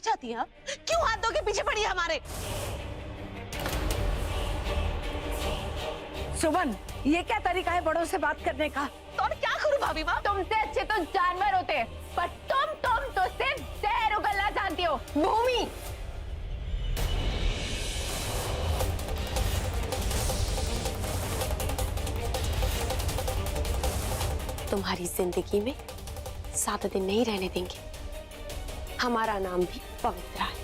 चाहती है? क्यों हाथ धो के पीछे पड़ी है हमारे? सुमन, ये क्या तरीका है बड़ों से बात करने का? तो और क्या करूं भाभी माँ? तुमसे अच्छे तो जानवर होते हैं, पर तुम तो सिर्फ जहर उगलना जानती हो। भूमि, तुम्हारी जिंदगी में 7 दिन नहीं रहने देंगे। हमारा नाम भी पवित्र है।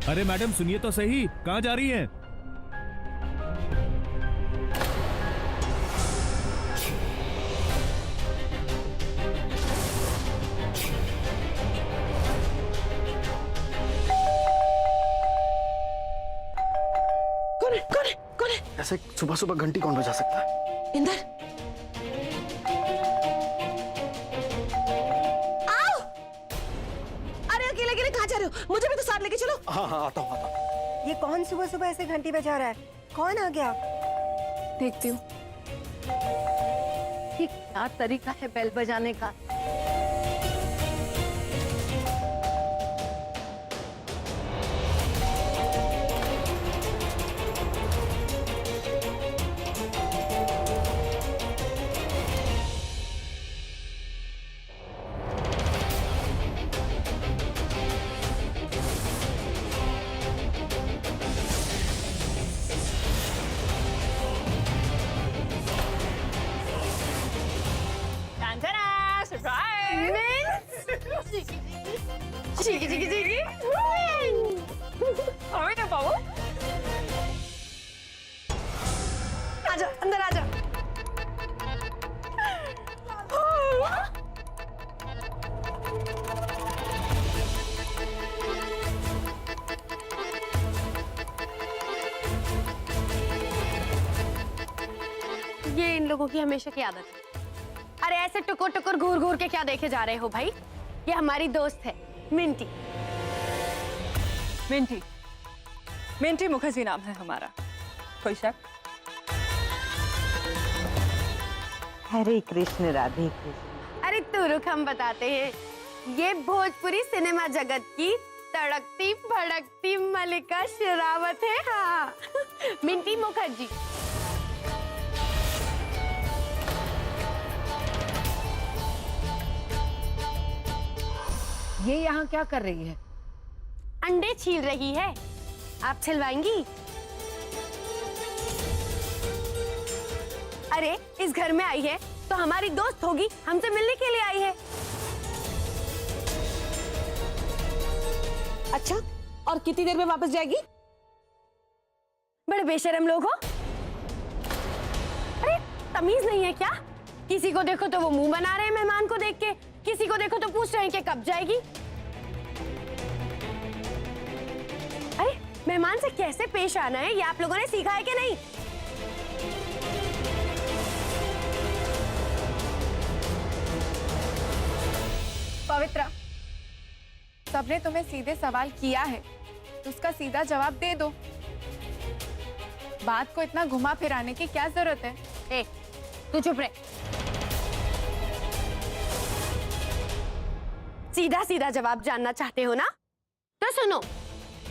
अरे मैडम सुनिए तो सही, कहाँ जा रही हैं? कौन है? कौन है? कौन है? ऐसे सुबह सुबह घंटी कौन बजा सकता है? इंदर, आओ! अरे अकेले अकेले कहाँ जा रहे हो? मुझे भी तो साथ लेके चलो। हाँ हाँ, आता हूँ। ये कौन सुबह सुबह ऐसे घंटी बजा रहा है? कौन आ गया? देखती हूँ ये क्या तरीका है बेल बजाने का। चिकी चिकी चिकी। और क्या पाओ? आजा, अंदर आजा। ये इन लोगों की हमेशा की आदत है। अरे ऐसे टुकुर टुकुर घूर घूर के क्या देखे जा रहे हो भाई? ये हमारी दोस्त है मिंटी। मिंटी, मिंटी मुखर्जी नाम है हमारा। कोई शक? हरे कृष्ण राधे कृष्ण। अरे तू रुक, हम बताते हैं। ये भोजपुरी सिनेमा जगत की तड़कती भड़कती मलिका शेरावत है। हाँ, मिंटी मुखर्जी। ये यहाँ क्या कर रही है? अंडे छील रही है। आप छिलवाएंगी? अरे इस घर में आई है तो हमारी दोस्त होगी, हमसे मिलने के लिए आई है। अच्छा, और कितनी देर में वापस जाएगी? बड़े बेशरम लोग हो। अरे तमीज नहीं है क्या? किसी को देखो तो वो मुंह बना रहे हैं मेहमान को देख के, किसी को देखो तो पूछ रहे हैं कि कब जाएगी। अरे मेहमान से कैसे पेश आना है ये आप लोगों ने सीखा है कि नहीं? पवित्रा, सबने तुम्हें सीधे सवाल किया है तो उसका सीधा जवाब दे दो। बात को इतना घुमा फिराने की क्या जरूरत है? ए, तू चुप रहे। सीधा सीधा जवाब जानना चाहते हो ना? तो सुनो,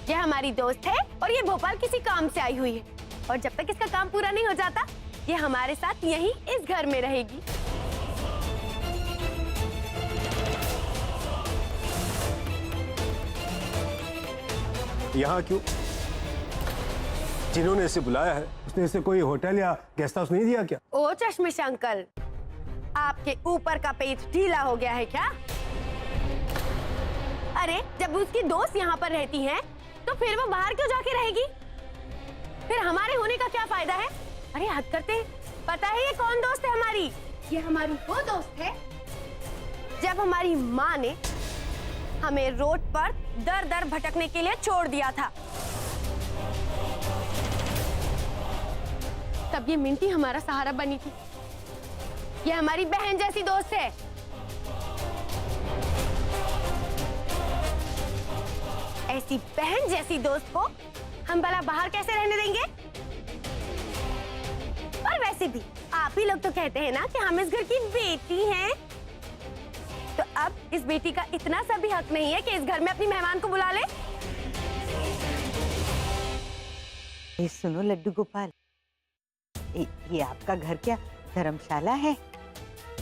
ये हमारी दोस्त है और ये भोपाल किसी काम से आई हुई है, और जब तक इसका काम पूरा नहीं हो जाता ये हमारे साथ यहीं इस घर में रहेगी। यहाँ क्यों? जिन्होंने इसे बुलाया है उसने इसे कोई होटल या गेस्ट हाउस नहीं दिया क्या? ओ चश्मिश अंकल, आपके ऊपर का पेट ढीला हो गया है क्या? अरे जब उसकी दोस्त यहाँ पर रहती हैं, तो फिर वो बाहर क्यों जाके रहेगी? फिर हमारे होने का क्या फायदा है? अरे हद करते हैं। पता है ये कौन दोस्त है हमारी? ये हमारी वो दोस्त है जब हमारी माँ ने हमें रोड पर दर दर भटकने के लिए छोड़ दिया था, तब ये मिंटी हमारा सहारा बनी थी। ये हमारी बहन जैसी दोस्त है। ऐसी बहन जैसी दोस्त को हम भला बाहर कैसे रहने देंगे? और वैसे भी आप ही लोग तो कहते हैं ना कि हम इस घर की बेटी हैं। तो अब इस बेटी का इतना सा भी हक नहीं है कि इस घर में अपनी मेहमान को बुला ले? ये सुनो लड्डू गोपाल, ये आपका घर क्या धर्मशाला है?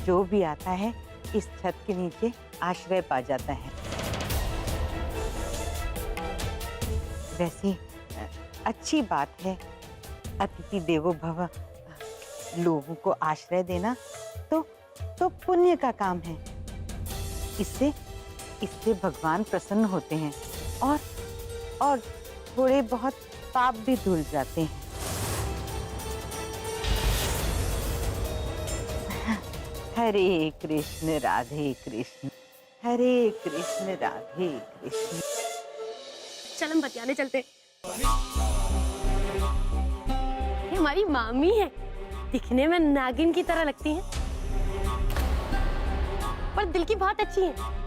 जो भी आता है इस छत के नीचे आश्रय पा जाता है। वैसे अच्छी बात है, अतिथि देवो भव, लोगों को आश्रय देना तो पुण्य का काम है। इससे भगवान प्रसन्न होते हैं और थोड़े बहुत पाप भी धुल जाते हैं। हरे कृष्ण राधे कृष्ण, हरे कृष्ण राधे कृष्ण। चल हम बतियाने चलते। ये हमारी मामी है, दिखने में नागिन की तरह लगती हैं, पर दिल की बहुत अच्छी है।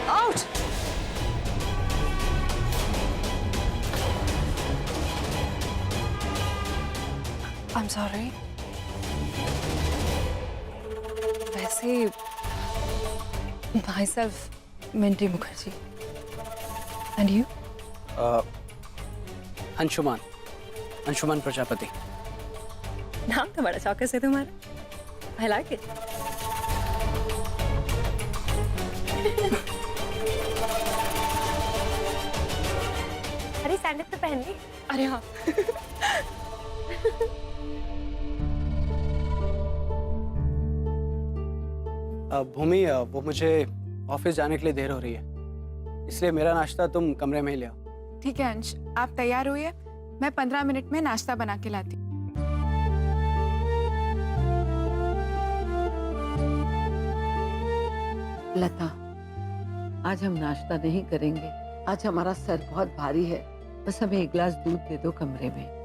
आउट। I'm sorry. वैसे myself Minty Mukherjee and you? Anshuman Prajapati. नाम तो बड़ा चौकस है तुम्हारा। I like it. अरे सैंडल तो पहन ली। अरे हाँ। भूमि, वो मुझे ऑफिस जाने के लिए देर हो रही है, इसलिए मेरा नाश्ता तुम कमरे में ही ले आओ। ठीक है अंश, आप तैयार हुई है, मैं 15 मिनट में नाश्ता बना के लाती हूँ। लता, आज हम नाश्ता नहीं करेंगे। आज हमारा सर बहुत भारी है। बस हमें एक गिलास दूध दे दो कमरे में।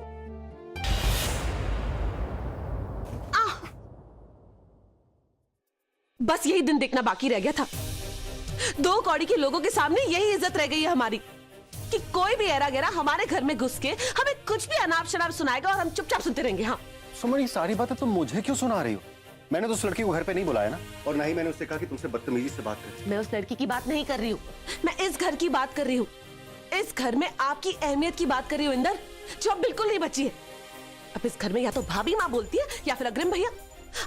बस यही दिन देखना बाकी रह गया था। 2 कौड़ी के लोगों के सामने यही इज्जत रह गई है हमारी कि कोई भी ऐरा गैरा हमारे घर में घुस के हमें कुछ भी अनाप शनाप सुनाएगा और हम चुपचाप सुनते रहेंगे। हाँ सुमन, ये सारी बातें तुम मुझे क्यों सुना रही हो? मैंने तो उस लड़की को घर पे नहीं बुलाया ना, और ना ही मैंने उससे कहा कि तुमसे बदतमीजी से बात करें। मैं उस लड़की की बात नहीं कर रही हूँ, मैं इस घर की बात कर रही हूँ। इस घर में आपकी अहमियत की बात कर रही हूँ इंदर, जो अब बिल्कुल नहीं बची है। अब इस घर में या तो भाभी माँ बोलती है या फिर अग्रिम भैया।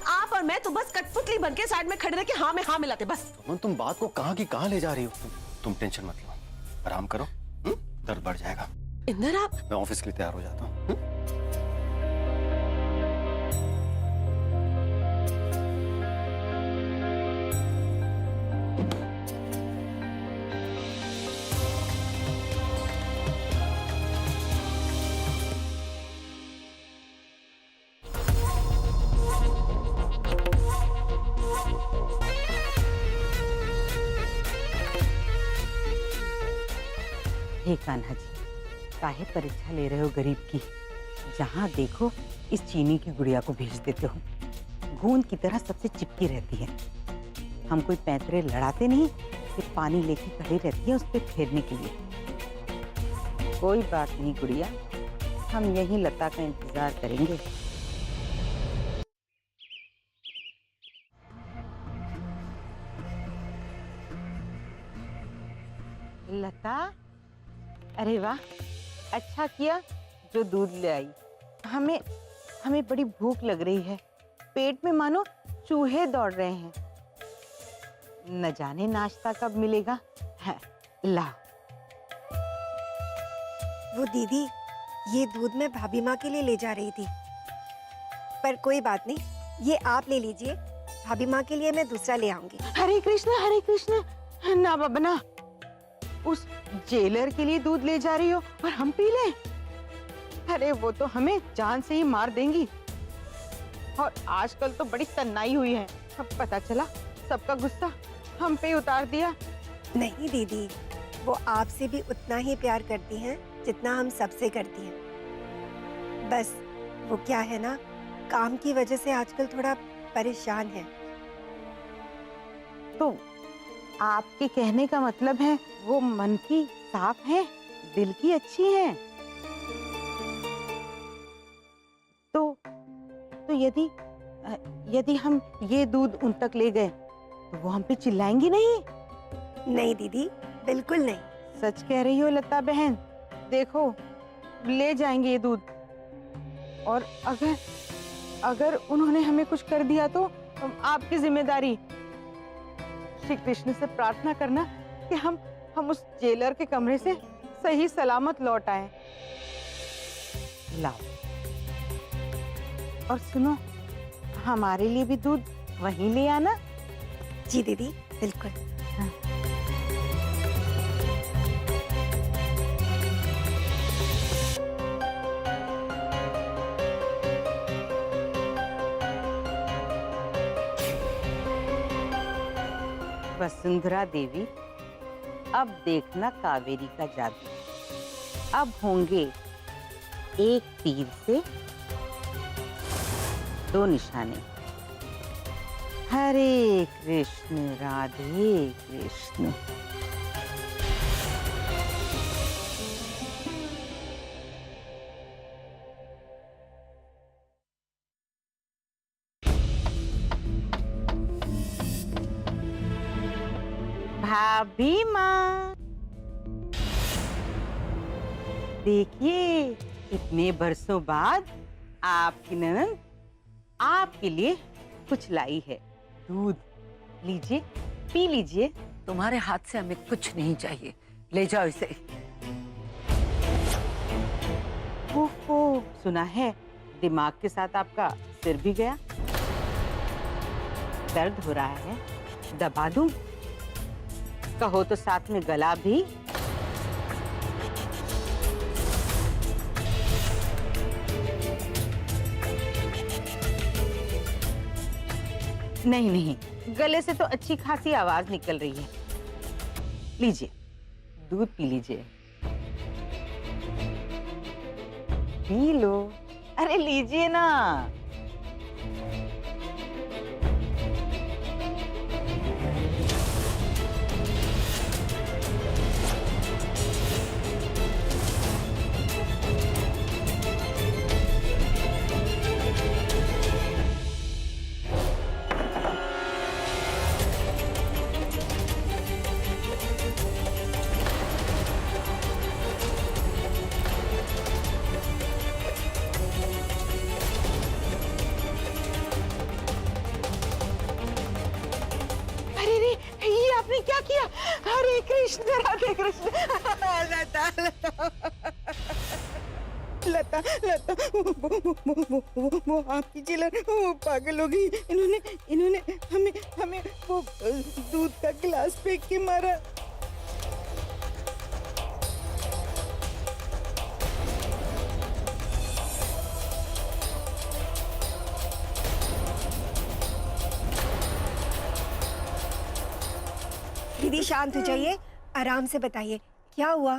आप और मैं तो बस कठपुतली बन के साइड में खड़े रह के हाँ में हाँ मिलाते बस। तुम बात को कहाँ की कहाँ ले जा रही हो? तुम टेंशन मत लो, आराम करो, दर्द बढ़ जाएगा। इंदर आप, मैं ऑफिस के लिए तैयार हो जाता हूँ। हे कान्हा जी, काहे परीक्षा ले रहे हो गरीब की? जहाँ देखो इस चीनी की गुड़िया को भेज देते हो, गूंद की तरह सबसे चिपकी रहती है। हम कोई पैंतरे लड़ाते नहीं, सिर्फ पानी लेके खड़ी रहती है उस पे फेरने के लिए। कोई बात नहीं गुड़िया, हम यही लता का इंतजार करेंगे। लता, अरे वाह, अच्छा किया जो दूध ले आई। हमें बड़ी भूख लग रही है, पेट में मानो चूहे दौड़ रहे हैं। न जाने नाश्ता कब मिलेगा। है, ला। वो दीदी ये दूध मैं भाभी माँ के लिए ले जा रही थी, पर कोई बात नहीं, ये आप ले लीजिए, भाभी माँ के लिए मैं दूसरा ले आऊंगी। हरे कृष्ण, ना बाबा ना, उस जेलर के लिए दूध ले जा रही हो और हम पी लें? अरे वो तो हमें जान से ही मार देंगी। और आजकल तो बड़ी तन्नाई हुई है, अब पता चला सबका गुस्सा हम पे उतार दिया। नहीं दीदी, वो आपसे भी उतना ही प्यार करती हैं जितना हम सबसे करती हैं। बस वो क्या है ना, काम की वजह से आजकल थोड़ा परेशान है। तो आपके कहने का मतलब है वो मन की साफ है, दिल की अच्छी है। तो यदि हम ये दूध उन तक ले गए तो वो हम पे चिल्लाएंगी नहीं? नहीं दीदी, बिल्कुल नहीं। सच कह रही हो लता बहन? देखो, ले जाएंगे ये दूध, और अगर उन्होंने हमें कुछ कर दिया तो आपकी जिम्मेदारी। श्री कृष्ण से प्रार्थना करना कि हम उस जेलर के कमरे से सही सलामत लौट आए। लाओ, और सुनो, हमारे लिए भी दूध वहीं ले आना। जी दीदी, बिल्कुल। हाँ। वसुंधरा देवी, अब देखना कावेरी का जादू। अब होंगे एक तीर से 2 निशाने। हरे कृष्ण राधे कृष्ण। भाभी माँ, देखिए, इतने बरसों बाद आपकी ननद आपके लिए कुछ लाई है। दूध लीजिए, पी लीजिए। तुम्हारे हाथ से हमें कुछ नहीं चाहिए, ले जाओ इसे। ओहो, सुना है दिमाग के साथ आपका सिर भी गया। दर्द हो रहा है, दबा दूं? कहो तो साथ में गला भी। नहीं नहीं, गले से तो अच्छी खासी आवाज निकल रही है। लीजिए, दूध पी लीजिए। पी लो, अरे लीजिए ना। आपने क्या किया? हरे कृष्ण राधे कृष्ण। लता लता लता, वो आपकी जेलर वो पागल हो गई। इन्होंने हमें वो दूध का गिलास फेंक के मारा। दीदी शांत हो जाइए, आराम से बताइए क्या हुआ।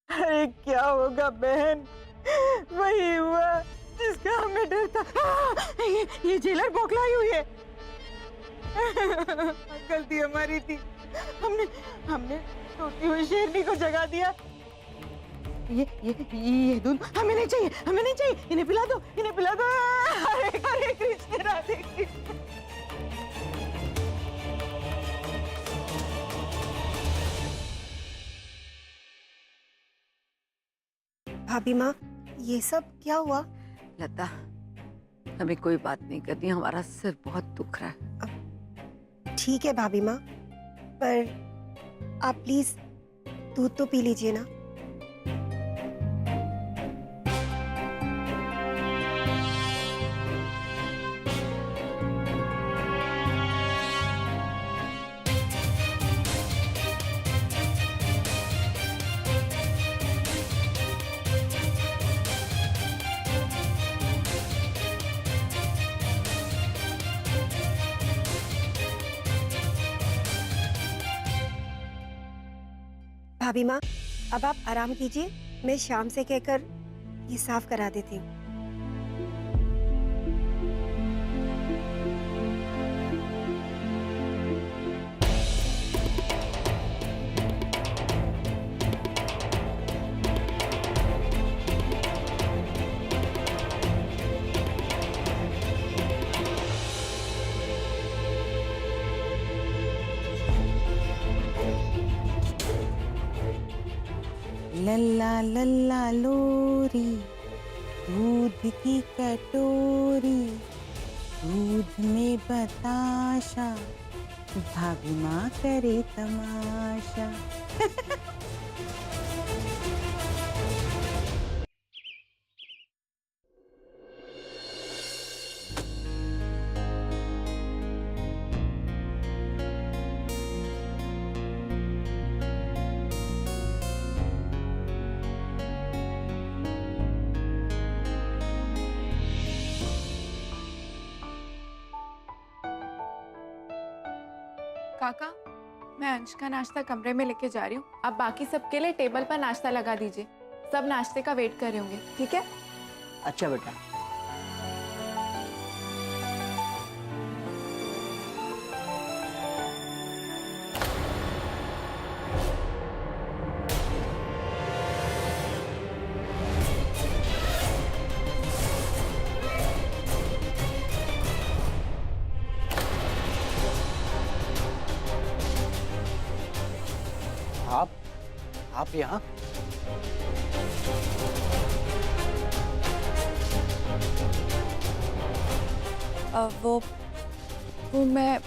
अरे क्या होगा बहन, वही हुआ जिसका हमें डर था। ये जेलर बौखलाई हुई है। गलती हमारी थी, हमने सोती हुई शेरनी को जगा दिया। ये दूध हमें नहीं चाहिए, इन्हें पिला दो। हरे कृष्ण राधे कृष्ण। भाभी माँ, ये सब क्या हुआ? लता, हमें कोई बात नहीं करनी, हमारा सिर बहुत दुख रहा है। ठीक है भाभी माँ, पर आप प्लीज दूध तो पी लीजिए ना। भाभी माँ, अब आप आराम कीजिए, मैं शाम से कहकर ये साफ करा देती हूँ। लल्ला लल्ला लोरी, दूध की कटोरी, दूध में बताशा, भाभी माँ करे तमाशा। काका, मैं अंश का नाश्ता कमरे में लेके जा रही हूँ। आप बाकी सबके लिए टेबल पर नाश्ता लगा दीजिए। सब नाश्ते का वेट कर रहे होंगे, ठीक है? अच्छा बेटा। आप यहाँ? वो मैं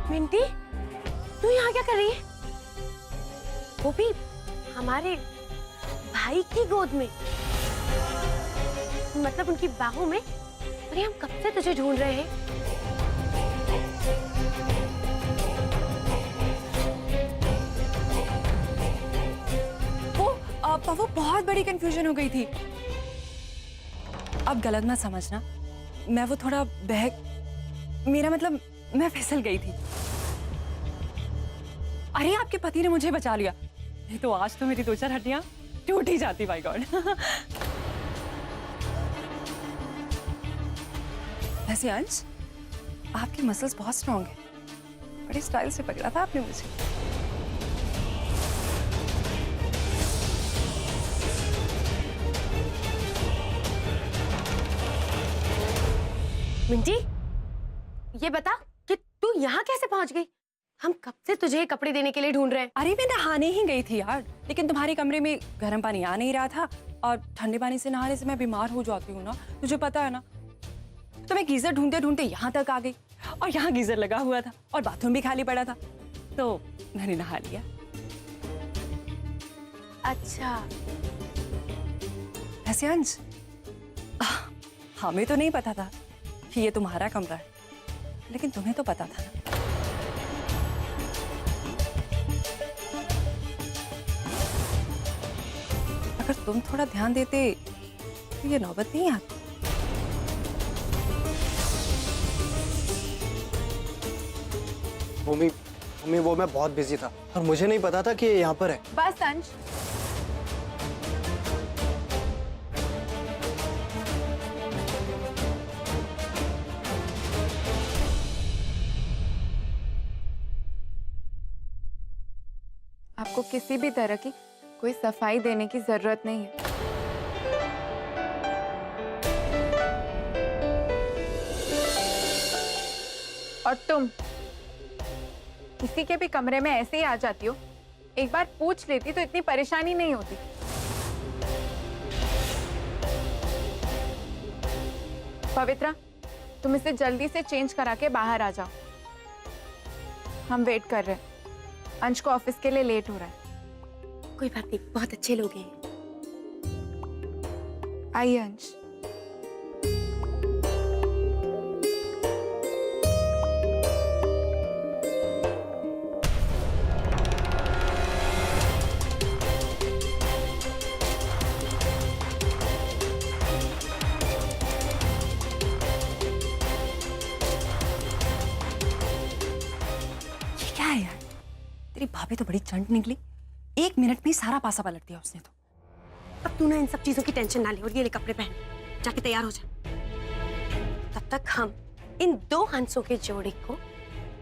मिंटी, तू यहाँ क्या कर रही है? वो भी हमारे भाई की गोद में, मतलब उनकी बाहों में। अरे हम कब से तुझे ढूंढ रहे हैं। वो बहुत बड़ी कंफ्यूजन हो गई थी। अब गलत मत समझना, मैं वो थोड़ा मेरा मतलब मैं फिसल गई थी। अरे आपके पति ने मुझे बचा लिया, नहीं तो आज तो मेरी 2-4 हड्डियां टूट ही जाती। My God. वैसे अंश, आपके मसल्स बहुत स्ट्रांग हैं। बड़े स्टाइल से पकड़ा था आपने मुझे। मिंटी, ये बता कि तू यहाँ कैसे पहुंच गई? हम कब से तुझे कपड़े देने के लिए ढूंढ रहे हैं। अरे मैं नहाने ही गई थी यार, लेकिन तुम्हारे कमरे में गर्म पानी आ नहीं रहा था और ठंडे पानी से नहाने से मैं बीमार हो जाती हूँ ना, तुझे पता है ना। तो मैं गीजर ढूंढते ढूंढते यहाँ तक आ गई और यहाँ गीजर लगा हुआ था और बाथरूम भी खाली पड़ा था, तो मैंने नहा लिया। अच्छा, ऐसे अंश, हमें तो नहीं पता था कि ये तुम्हारा कमरा है, लेकिन तुम्हें तो पता था ना। अगर तुम थोड़ा ध्यान देते तो ये नौबत नहीं आती। मम्मी वो मैं बहुत बिजी था और मुझे नहीं पता था कि ये यहाँ पर है। बस अंश, आपको किसी भी तरह की कोई सफाई देने की जरूरत नहीं है। और तुम किसी के भी कमरे में ऐसे ही आ जाती हो, एक बार पूछ लेती तो इतनी परेशानी नहीं होती। पवित्रा, तुम इसे जल्दी से चेंज करा के बाहर आ जाओ, हम वेट कर रहे हैं। अंश को ऑफिस के लिए लेट हो रहा है। कोई बात नहीं, बहुत अच्छे लोग हैं। आइए अंश। ये क्या है यार, तेरी भाभी तो बड़ी चंट निकली। 1 मिनट में ही सारा पासा पलट दिया उसने तो। अब तू ना इन सब चीजों की टेंशन ना ले और ये ले कपड़े पहन, जाके तैयार हो जा। तब तक हम इन 2 हंसों के जोड़े को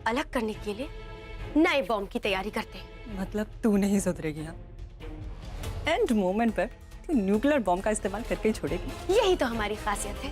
अलग करने के लिए नए बॉम्ब की तैयारी करते हैं। मतलब तू नहीं सुधरेगी यहाँ। एंड मोमेंट पर तू न्यूक्लियर बॉम्ब का इस्तेमाल करके ही छोड़ेगी। यही तो हमारी खासियत है।